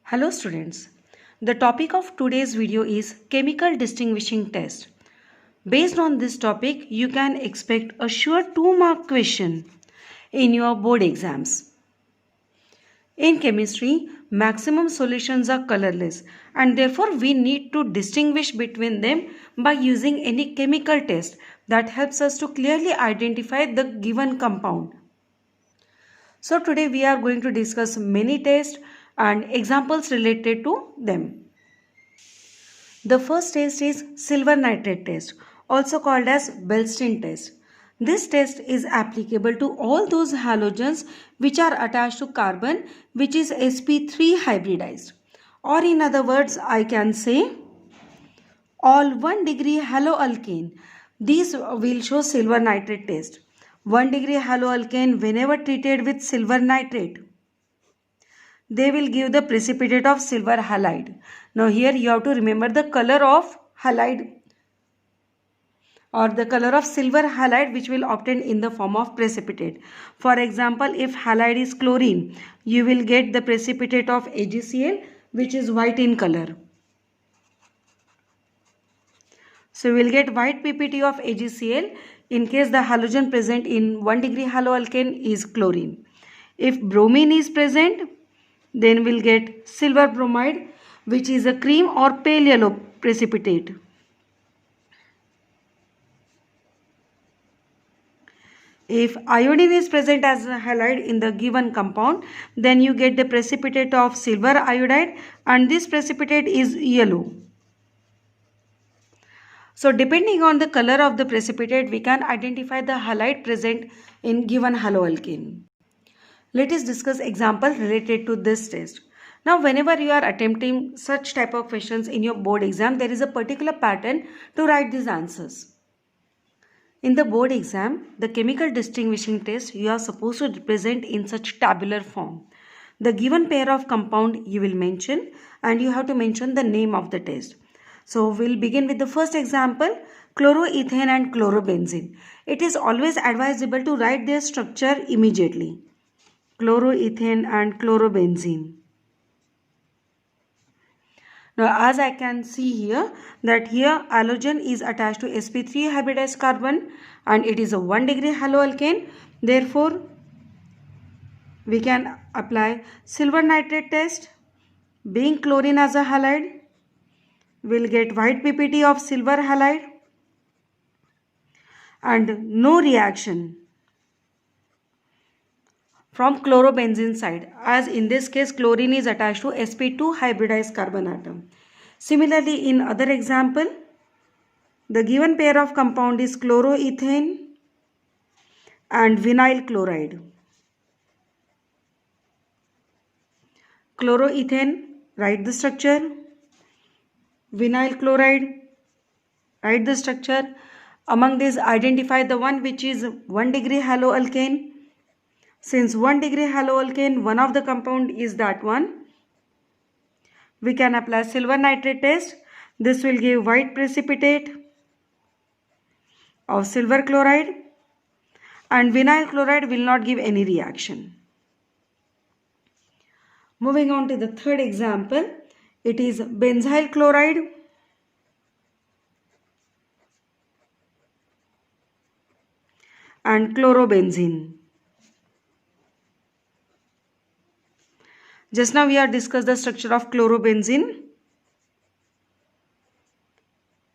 Hello students, the topic of today's video is chemical distinguishing test. Based on this topic, you can expect a sure 2-mark question in your board exams. In chemistry, maximum solutions are colorless and therefore we need to distinguish between them by using any chemical test that helps us to clearly identify the given compound. So today we are going to discuss many tests and examples related to them. The first test is silver nitrate test, also called as Bellstein test. This test is applicable to all those halogens which are attached to carbon, which is sp3 hybridized. Or in other words, I can say all 1 degree haloalkane. These will show silver nitrate test. 1 degree haloalkane, whenever treated with silver nitrate, they will give the precipitate of silver halide. Now here you have to remember the color of halide or the color of silver halide which will obtain in the form of precipitate. For example, if halide is chlorine, you will get the precipitate of AgCl which is white in color. So we will get white PPT of AgCl in case the halogen present in 1 degree haloalkane is chlorine. If bromine is present, then we'll get silver bromide which is a cream or pale yellow precipitate. If iodine is present as a halide in the given compound, then you get the precipitate of silver iodide and this precipitate is yellow. So depending on the color of the precipitate, we can identify the halide present in given haloalkane. Let us discuss example related to this test. Now whenever you are attempting such type of questions in your board exam, there is a particular pattern to write these answers. In the board exam, the chemical distinguishing test you are supposed to represent in such tabular form. The given pair of compound you will mention and you have to mention the name of the test. So we'll begin with the first example, chloroethane and chlorobenzene. It is always advisable to write their structure immediately. Chloroethane and chlorobenzene. Now as I can see here that here halogen is attached to sp3 hybridized carbon and it is a 1 degree haloalkane. Therefore, we can apply silver nitrate test. Being chlorine as a halide, we'll get white PPT of silver halide and no reaction from chlorobenzene side, as in this case chlorine is attached to sp2 hybridized carbon atom. Similarly, in other example, the given pair of compound is chloroethane and vinyl chloride. Chloroethane, write the structure. Vinyl chloride, write the structure. Among these, identify the one which is 1 degree haloalkane. Since 1 degree haloalkane, one of the compound is that one. We can apply silver nitrate test. This will give white precipitate of silver chloride and vinyl chloride will not give any reaction. Moving on to the third example, it is benzyl chloride and chlorobenzene. Just now we have discussed the structure of chlorobenzene.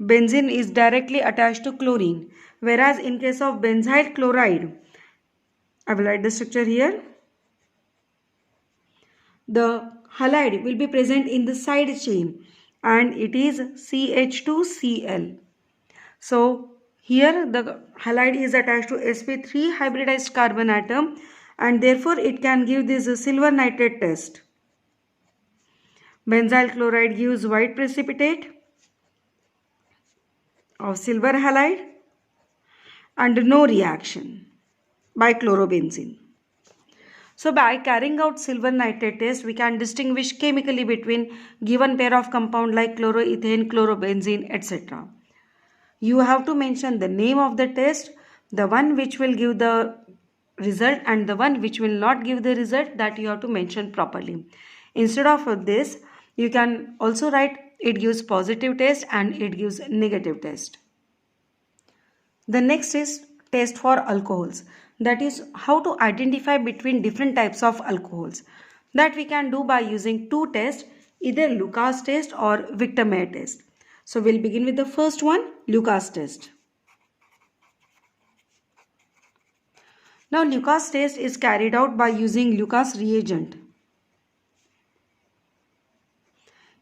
Benzene is directly attached to chlorine, whereas in case of benzyl chloride, I will write the structure here. The halide will be present in the side chain and it is CH2Cl. So here the halide is attached to sp3 hybridized carbon atom and therefore it can give this silver nitrate test. Benzyl chloride gives white precipitate of silver halide and no reaction by chlorobenzene. So by carrying out silver nitrate test, we can distinguish chemically between given pair of compound like chloroethane, chlorobenzene, etc. You have to mention the name of the test, the one which will give the result and the one which will not give the result, that you have to mention properly. Instead of this, you can also write it gives positive test and it gives negative test. The next is test for alcohols. That is how to identify between different types of alcohols. That we can do by using two tests, either Lucas test or Victor-Meyer test. So we'll begin with the first one, Lucas test. Now Lucas test is carried out by using Lucas reagent.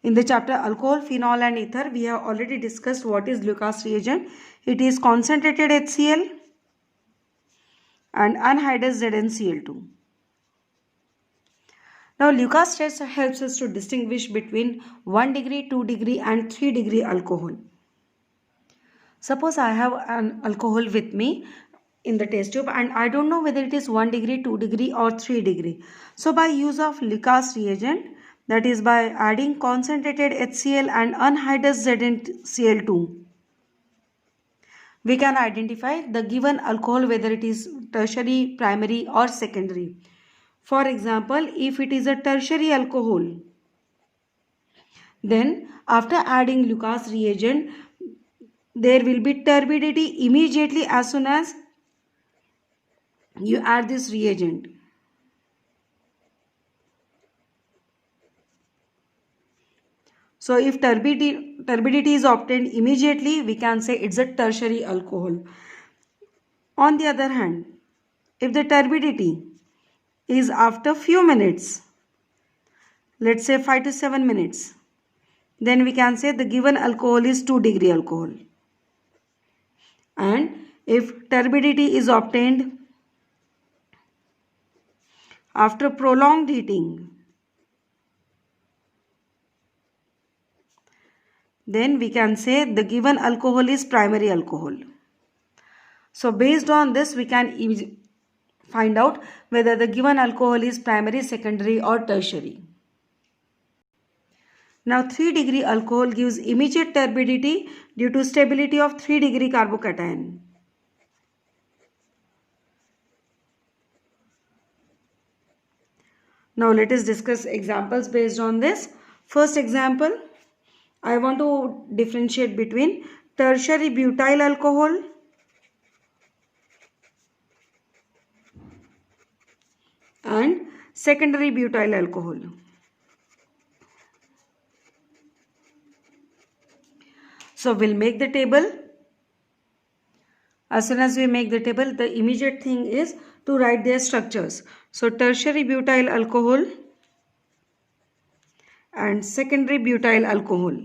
In the chapter alcohol, phenol and ether, we have already discussed what is Lucas reagent. It is concentrated HCl and anhydrous ZnCl2. Now Lucas test helps us to distinguish between 1 degree, 2 degree and 3 degree alcohol. Suppose I have an alcohol with me in the test tube and I don't know whether it is 1 degree, 2 degree or 3 degree. So by use of Lucas reagent, that is by adding concentrated HCl and anhydrous ZnCl2, we can identify the given alcohol whether it is tertiary, primary or secondary. For example, if it is a tertiary alcohol, then after adding Lucas reagent, there will be turbidity immediately as soon as you add this reagent. So if turbidity is obtained immediately, we can say it's a tertiary alcohol. On the other hand, if the turbidity is after few minutes, let's say 5 to 7 minutes, then we can say the given alcohol is 2 degree alcohol. And if turbidity is obtained after prolonged heating, then we can say the given alcohol is primary alcohol. So based on this, we can find out whether the given alcohol is primary, secondary or tertiary. Now 3 degree alcohol gives immediate turbidity due to stability of 3 degree carbocation. Now let us discuss examples based on this. First example, I want to differentiate between tertiary butyl alcohol and secondary butyl alcohol. So we'll make the table. As soon as we make the table, the immediate thing is to write their structures. So tertiary butyl alcohol and secondary butyl alcohol.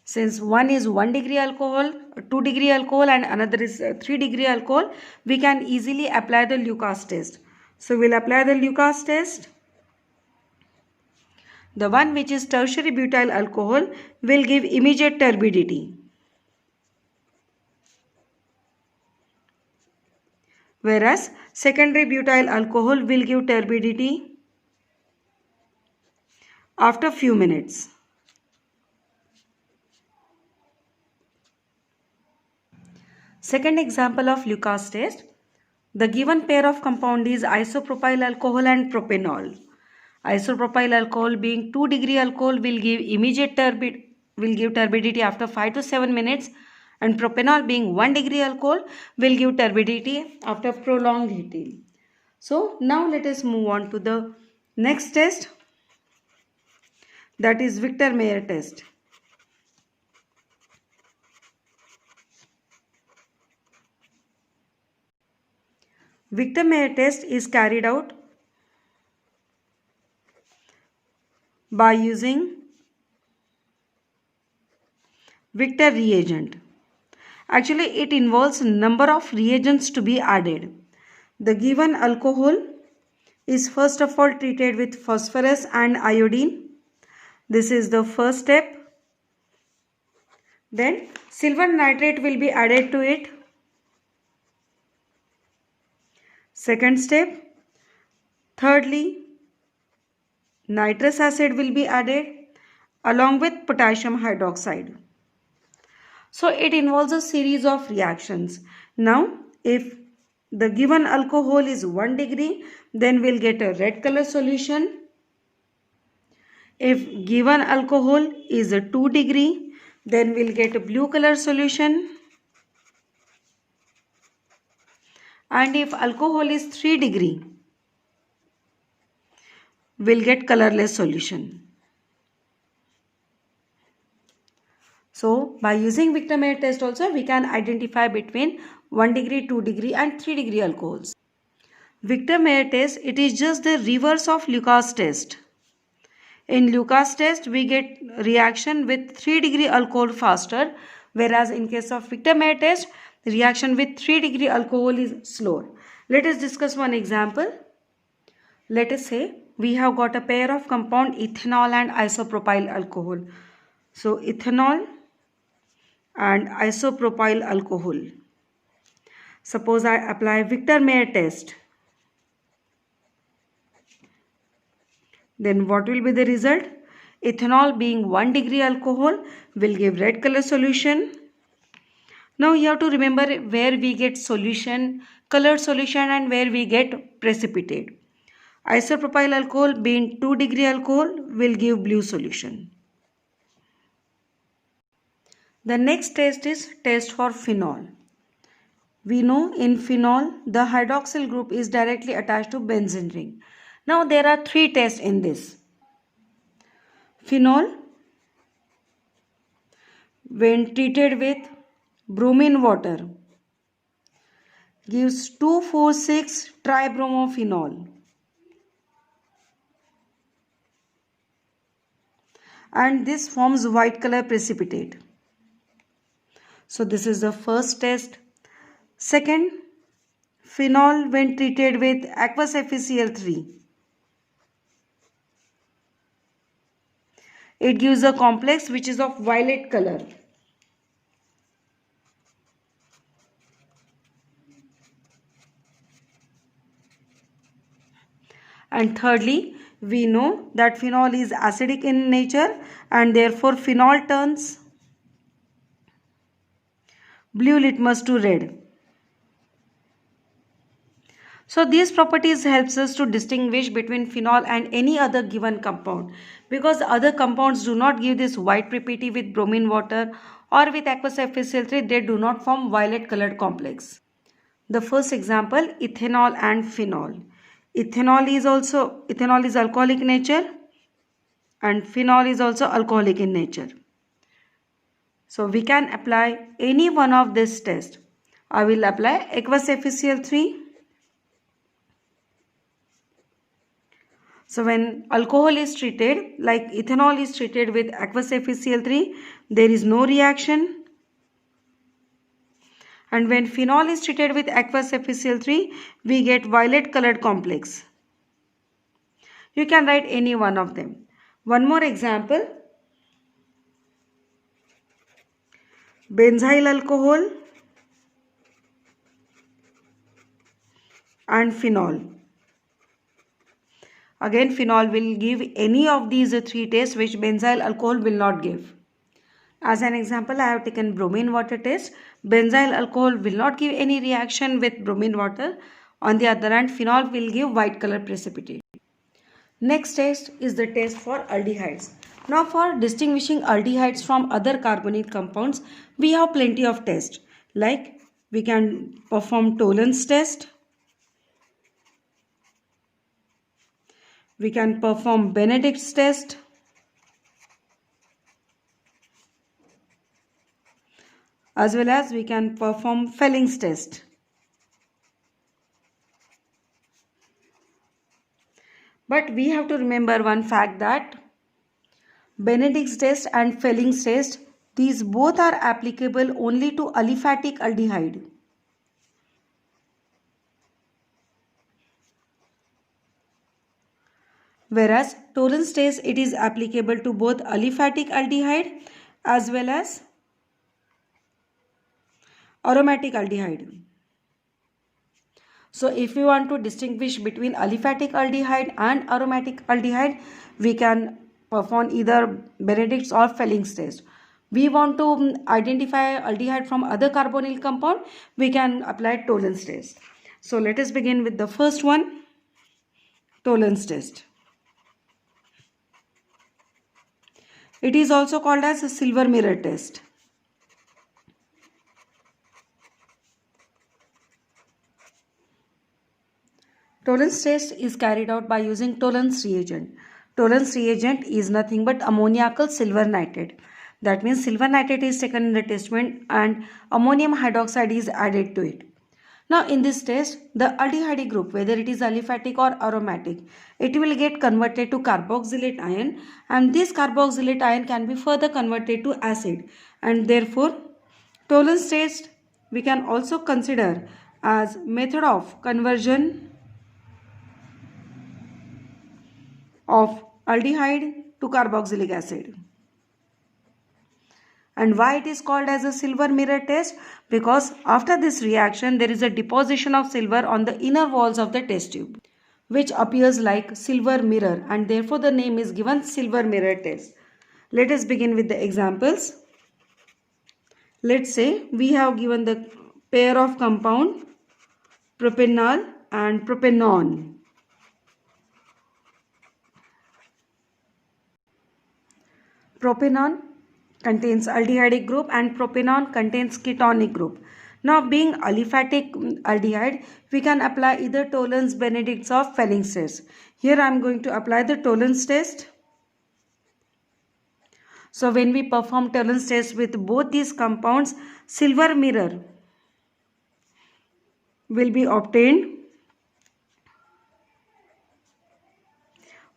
Since one is 1 degree alcohol, 2 degree alcohol and another is 3 degree alcohol, we can easily apply the Lucas test. So we'll apply the Lucas test. The one which is tertiary butyl alcohol will give immediate turbidity, whereas secondary butyl alcohol will give turbidity after few minutes. Second example of Lucas test. The given pair of compound is isopropyl alcohol and propanol. Isopropyl alcohol being 2 degree alcohol will give immediate turbidity after 5 to 7 minutes, and propanol being 1 degree alcohol will give turbidity after prolonged heating. So now let us move on to the next test, that is Victor-Meyer test. Victor-Meyer test is carried out by using Victor reagent. Actually, it involves number of reagents to be added. The given alcohol is first of all treated with phosphorus and iodine. This is the first step. Then silver nitrate will be added to it. Second step. Thirdly, nitrous acid will be added along with potassium hydroxide. So it involves a series of reactions. Now if the given alcohol is 1 degree, then we'll get a red color solution. If given alcohol is a 2 degree, then we'll get a blue color solution. And if alcohol is 3 degree, we'll get colorless solution. So by using Victor-Meyer test also, we can identify between 1 degree, 2 degree and 3 degree alcohols. Victor-Meyer test, it is just the reverse of Lucas test. In Lucas test, we get reaction with 3 degree alcohol faster, whereas in case of Victor-Meyer test, reaction with 3 degree alcohol is slower. Let us discuss one example. Let us say we have got a pair of compound ethanol and isopropyl alcohol. So ethanol and isopropyl alcohol. Suppose I apply Victor-Meyer test. Then what will be the result? Ethanol being 1 degree alcohol will give red color solution. Now you have to remember where we get solution, colored solution, and where we get precipitate. Isopropyl alcohol being 2 degree alcohol will give blue solution. The next test is test for phenol. We know in phenol the hydroxyl group is directly attached to benzene ring. Now there are 3 tests in this. Phenol, when treated with bromine water, gives 2,4,6 tribromophenol. And this forms white color precipitate. So this is the first test. Second, phenol when treated with aqueous FeCl3. It gives a complex which is of violet color. And thirdly, we know that phenol is acidic in nature and therefore phenol turns blue litmus to red. So these properties helps us to distinguish between phenol and any other given compound, because other compounds do not give this white precipitate with bromine water or with aqueous FeCl3, they do not form violet colored complex. The first example, ethanol and phenol. Ethanol is alcoholic in nature and phenol is also alcoholic in nature. So we can apply any one of this test. I will apply aqueous FeCl3. So when alcohol is treated, like ethanol is treated with aqueous FeCl3, there is no reaction. And when phenol is treated with aqueous FeCl3, we get violet colored complex. You can write any one of them. One more example. Benzyl alcohol and phenol. Again, phenol will give any of these 3 tests which benzyl alcohol will not give. As an example, I have taken bromine water test. Benzyl alcohol will not give any reaction with bromine water. On the other hand, phenol will give white color precipitate. Next test is the test for aldehydes. Now for distinguishing aldehydes from other carbonyl compounds, we have plenty of tests. Like we can perform Tollens test. We can perform Benedict's test. As well as we can perform Felling's test. But we have to remember one fact that Benedict's test and Felling's test, these both are applicable only to aliphatic aldehyde. Whereas Tollens test, it is applicable to both aliphatic aldehyde as well as aromatic aldehyde. So if we want to distinguish between aliphatic aldehyde and aromatic aldehyde, we can perform either Benedict's or Felling's test. We want to identify aldehyde from other carbonyl compound, we can apply Tollens test. So let us begin with the first one, Tollens test. It is also called as a silver mirror test. Tollens test is carried out by using Tollens reagent. Tollens reagent is nothing but ammoniacal silver nitrate. That means silver nitrate is taken in the test and ammonium hydroxide is added to it. Now in this test, the aldehyde group, whether it is aliphatic or aromatic, it will get converted to carboxylate ion, and this carboxylate ion can be further converted to acid, and therefore Tollens test we can also consider as method of conversion of aldehyde to carboxylic acid. And why it is called as a silver mirror test? Because after this reaction there is a deposition of silver on the inner walls of the test tube, which appears like silver mirror, and therefore the name is given silver mirror test. Let us begin with the examples. Let's say we have given the pair of compound propanol and propanone. Propanol contains aldehydic group and propanone contains ketonic group. Now being aliphatic aldehyde, we can apply either Tollens Benedict's or Felling's test. Here I am going to apply the Tollens test. So when we perform Tollens test with both these compounds, silver mirror will be obtained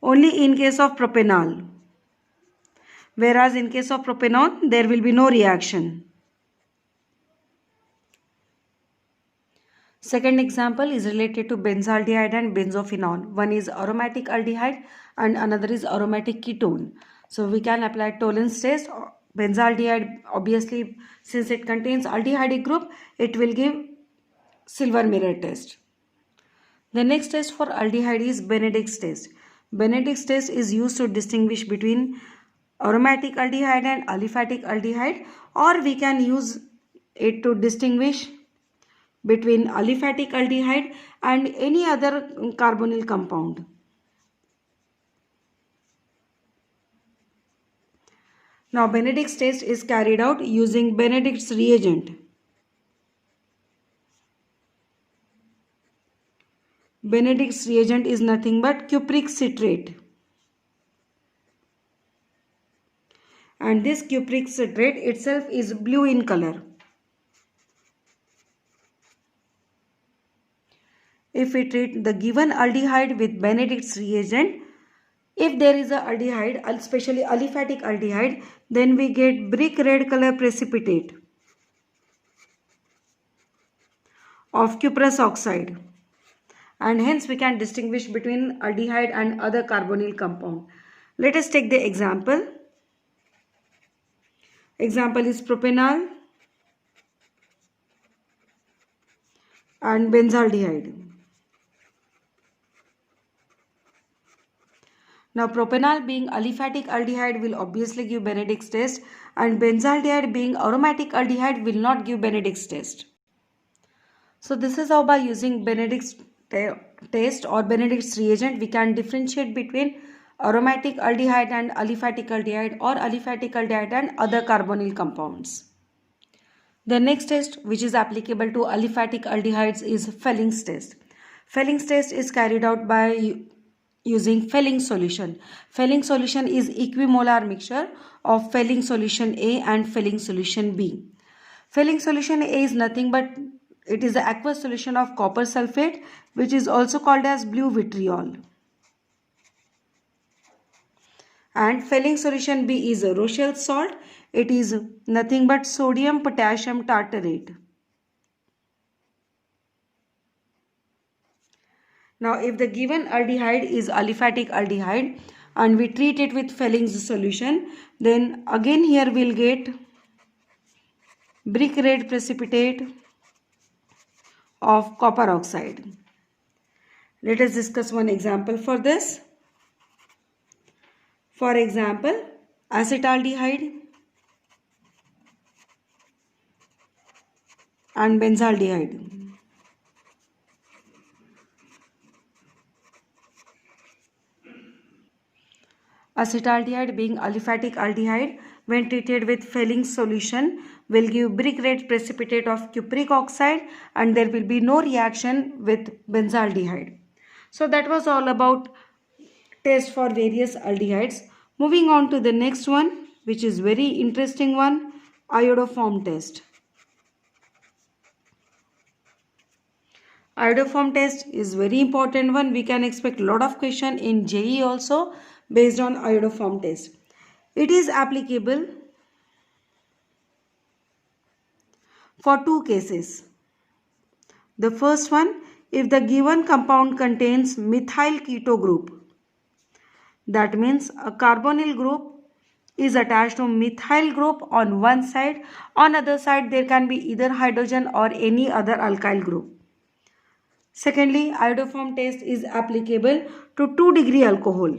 only in case of propanol. Whereas in case of propanone, there will be no reaction. Second example is related to benzaldehyde and benzophenone. One is aromatic aldehyde and another is aromatic ketone. So we can apply Tollens test. Benzaldehyde, obviously, since it contains aldehydic group, it will give silver mirror test. The next test for aldehyde is Benedict's test. Benedict's test is used to distinguish between aromatic aldehyde and aliphatic aldehyde, or we can use it to distinguish between aliphatic aldehyde and any other carbonyl compound. Now Benedict's test is carried out using Benedict's reagent. Benedict's reagent is nothing but cupric citrate. And this cupric citrate itself is blue in color. If we treat the given aldehyde with Benedict's reagent, if there is a aldehyde, especially aliphatic aldehyde, then we get brick red color precipitate of cuprous oxide, and hence we can distinguish between aldehyde and other carbonyl compound. Let us take the example. Example is propanol and benzaldehyde. Now propanol being aliphatic aldehyde will obviously give Benedict's test, and benzaldehyde being aromatic aldehyde will not give Benedict's test. So this is how by using Benedict's test or Benedict's reagent we can differentiate between aromatic aldehyde and aliphatic aldehyde, or aliphatic aldehyde and other carbonyl compounds. The next test which is applicable to aliphatic aldehydes is Felling's test. Felling's test is carried out by using Felling solution. Felling solution is equimolar mixture of Felling solution A and Felling solution B. Felling solution A is nothing but it is the aqueous solution of copper sulfate, which is also called as blue vitriol. And Felling solution B is a Rochelle salt. It is nothing but sodium potassium tartarate. Now if the given aldehyde is aliphatic aldehyde and we treat it with Felling's solution, then again here we'll get brick red precipitate of copper oxide. Let us discuss one example for this. For example, acetaldehyde and benzaldehyde. Acetaldehyde, being aliphatic aldehyde, when treated with Fehling solution, will give brick red precipitate of cupric oxide, and there will be no reaction with benzaldehyde. So that was all about test for various aldehydes. Moving on to the next one, which is very interesting one, iodoform test. Iodoform test is very important one. We can expect a lot of question in JEE also based on iodoform test. It is applicable for two cases. The first one, if the given compound contains methyl keto group, that means a carbonyl group is attached to methyl group on one side, on other side there can be either hydrogen or any other alkyl group. Secondly, iodoform test is applicable to 2-degree alcohol.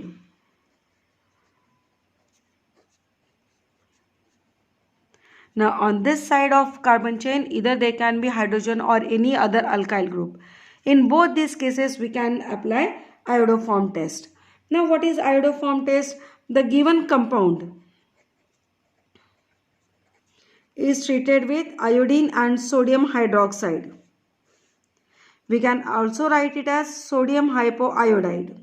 Now on this side of carbon chain, either there can be hydrogen or any other alkyl group. In both these cases, we can apply iodoform test. Now what is iodoform test? The given compound is treated with iodine and sodium hydroxide. We can also write it as sodium hypoiodide.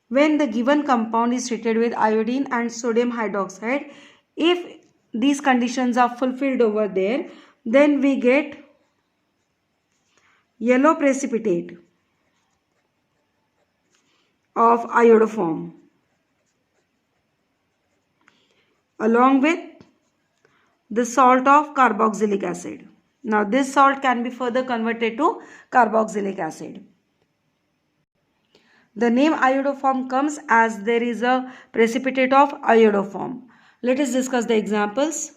When the given compound is treated with iodine and sodium hydroxide, if these conditions are fulfilled over there, then we get yellow precipitate of iodoform along with the salt of carboxylic acid. Now this salt can be further converted to carboxylic acid. The name iodoform comes as there is a precipitate of iodoform. Let us discuss the examples.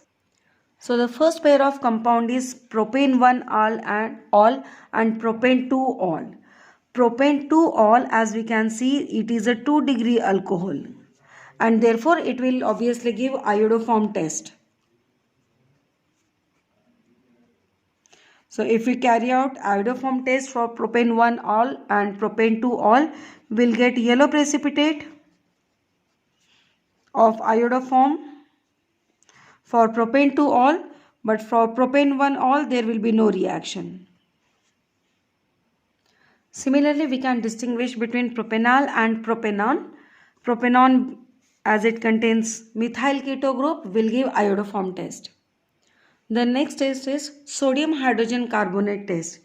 So the first pair of compound is propane 1-all and propane 2-all. Propane 2-all, as we can see, it is a 2-degree alcohol and therefore it will obviously give iodoform test. So if we carry out iodoform test for propane 1-all and propane 2-all, we'll get yellow precipitate of iodoform for propane 2-all, but for propane 1-all there will be no reaction. Similarly, we can distinguish between propanol and propanone. Propanone, as it contains methyl keto group, will give iodoform test. The next test is sodium hydrogen carbonate test.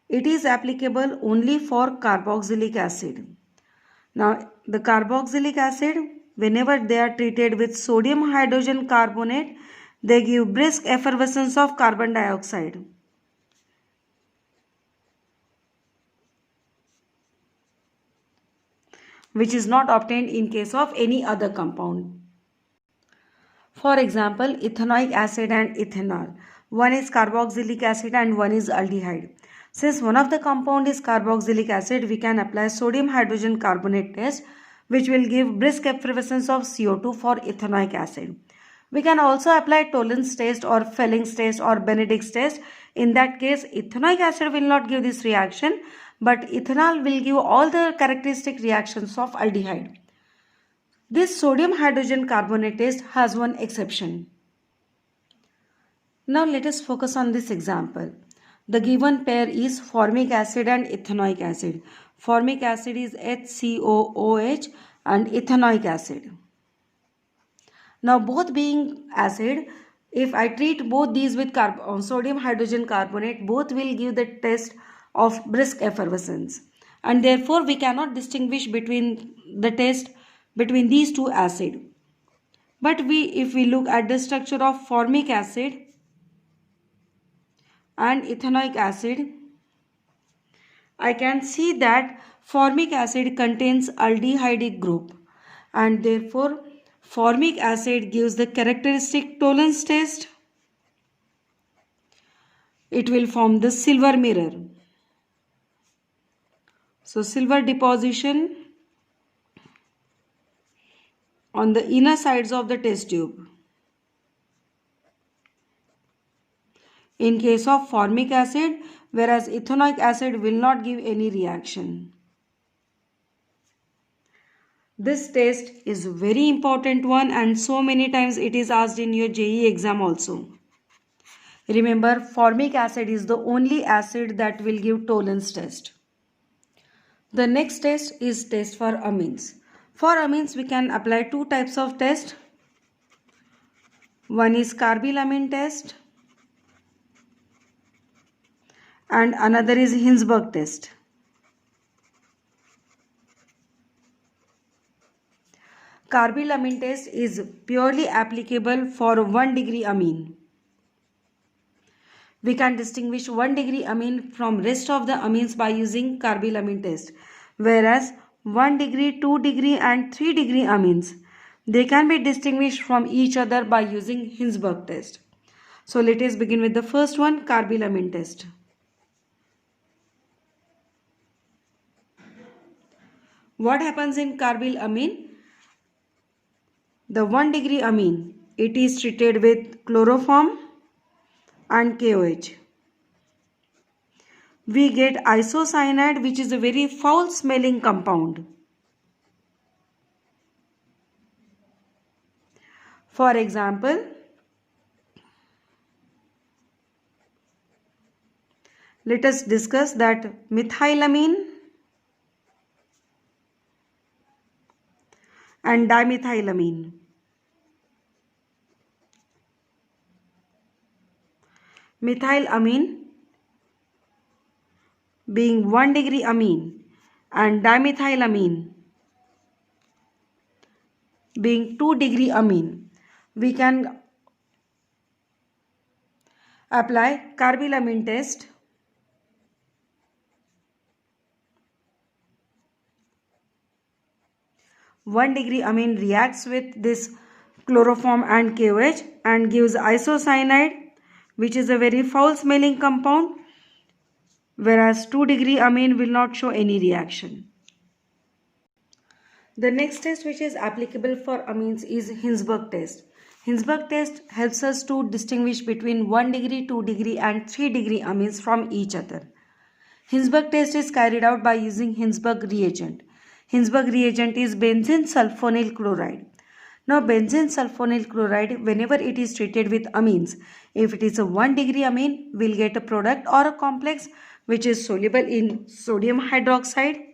It is applicable only for carboxylic acid. Now, the carboxylic acid, whenever they are treated with sodium hydrogen carbonate, they give brisk effervescence of carbon dioxide. Which is not obtained in case of any other compound. For example, ethanoic acid and ethanol. One is carboxylic acid and one is aldehyde. Since one of the compound is carboxylic acid, we can apply sodium hydrogen carbonate test, which will give brisk effervescence of CO2 for ethanoic acid. We can also apply Tollens test or Fehling test or Benedict's test. In that case, ethanoic acid will not give this reaction, but ethanol will give all the characteristic reactions of aldehyde. This sodium hydrogen carbonate test has one exception. Now let us focus on this example. The given pair is formic acid and ethanoic acid. Formic acid is HCOOH and ethanoic acid. Now both being acid, if I treat both these with sodium hydrogen carbonate, both will give the test of brisk effervescence, and therefore we cannot distinguish between the test between these two acids. But if we look at the structure of formic acid and ethanoic acid, I can see that formic acid contains aldehydic group and therefore formic acid gives the characteristic Tollens test. It will form the silver mirror. So silver deposition on the inner sides of the test tube. In case of formic acid, whereas ethanoic acid will not give any reaction. This test is very important one, and so many times it is asked in your JEE exam also. Remember, formic acid is the only acid that will give Tollens test. The next test is test for amines. For amines we can apply two types of test. One is carbylamine test and another is Hinsberg test. Carbylamine test is purely applicable for 1 degree amine. We can distinguish 1 degree amine from rest of the amines by using carbylamine test. Whereas 1 degree, 2 degree and 3 degree amines, they can be distinguished from each other by using Hinsberg test. So let us begin with the first one, carbylamine test. What happens in carbylamine? The 1 degree amine, it is treated with chloroform and KOH. We get isocyanide, which is a very foul smelling compound. For example, let us discuss that methylamine and dimethylamine. Methylamine being 1 degree amine and dimethylamine being 2 degree amine, we can apply carbylamine test. One degree amine reacts with this chloroform and KOH and gives isocyanide, which is a very foul smelling compound, whereas 2 degree amine will not show any reaction. The next test which is applicable for amines is Hinsberg test. Hinsberg test helps us to distinguish between 1 degree, 2 degree and 3 degree amines from each other. Hinsberg test is carried out by using Hinsberg reagent. Hinsberg reagent is benzene sulfonyl chloride. Now benzene sulfonyl chloride, whenever it is treated with amines, if it is a 1 degree amine, we will get a product or a complex which is soluble in sodium hydroxide.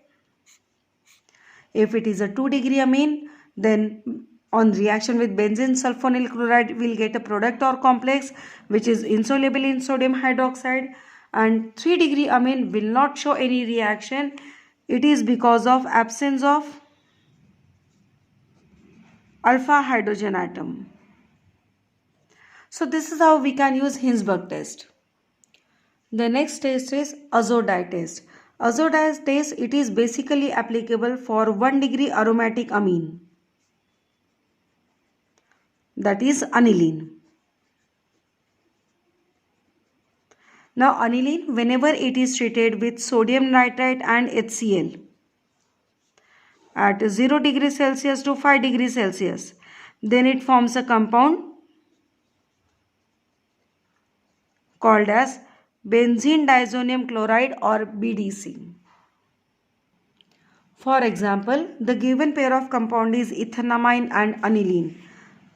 If it is a 2 degree amine, then on reaction with benzene sulfonyl chloride, we will get a product or complex which is insoluble in sodium hydroxide. And 3 degree amine will not show any reaction. It is because of absence of alpha hydrogen atom. So this is how we can use Hinsberg test. The next test is azo dye test. Azo dye test, it is basically applicable for 1 degree aromatic amine, that is aniline. Now aniline, whenever it is treated with sodium nitrite and HCl at 0 degree Celsius to 5 degree Celsius, then it forms a compound called as benzene diazonium chloride or BDC. For example, the given pair of compound is ethanamine and aniline.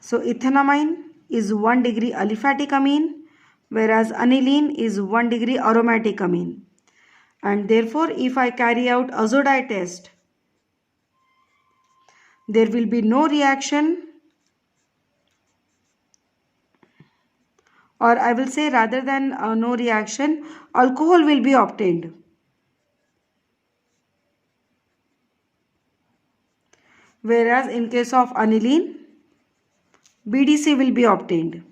So ethanamine is 1 degree aliphatic amine, whereas aniline is 1 degree aromatic amine. And therefore, if I carry out azo dye test, there will be no reaction, or I will say rather than no reaction, alcohol will be obtained. Whereas in case of aniline, BDC will be obtained,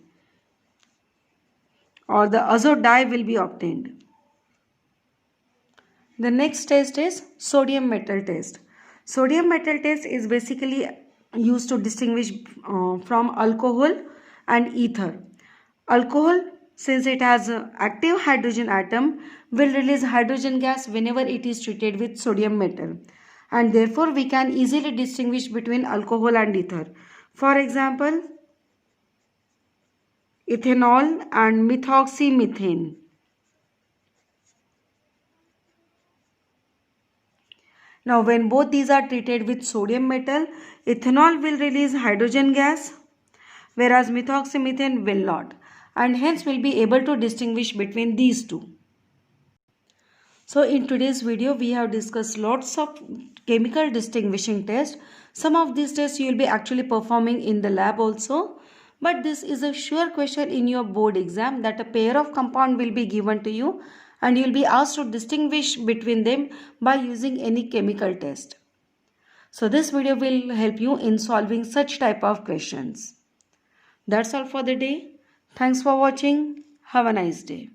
or the azo dye will be obtained. The next test is sodium metal test. Sodium metal test is basically used to distinguish from alcohol and ether. Alcohol, since it has an active hydrogen atom, will release hydrogen gas whenever it is treated with sodium metal, and therefore we can easily distinguish between alcohol and ether. For example, ethanol and methoxymethane. Now when both these are treated with sodium metal, ethanol will release hydrogen gas, whereas methoxymethane will not, and hence we'll be able to distinguish between these two. So in today's video we have discussed lots of chemical distinguishing tests. Some of these tests you will be actually performing in the lab also. But this is a sure question in your board exam, that a pair of compound will be given to you and you will be asked to distinguish between them by using any chemical test. So this video will help you in solving such type of questions. That's all for the day. Thanks for watching. Have a nice day.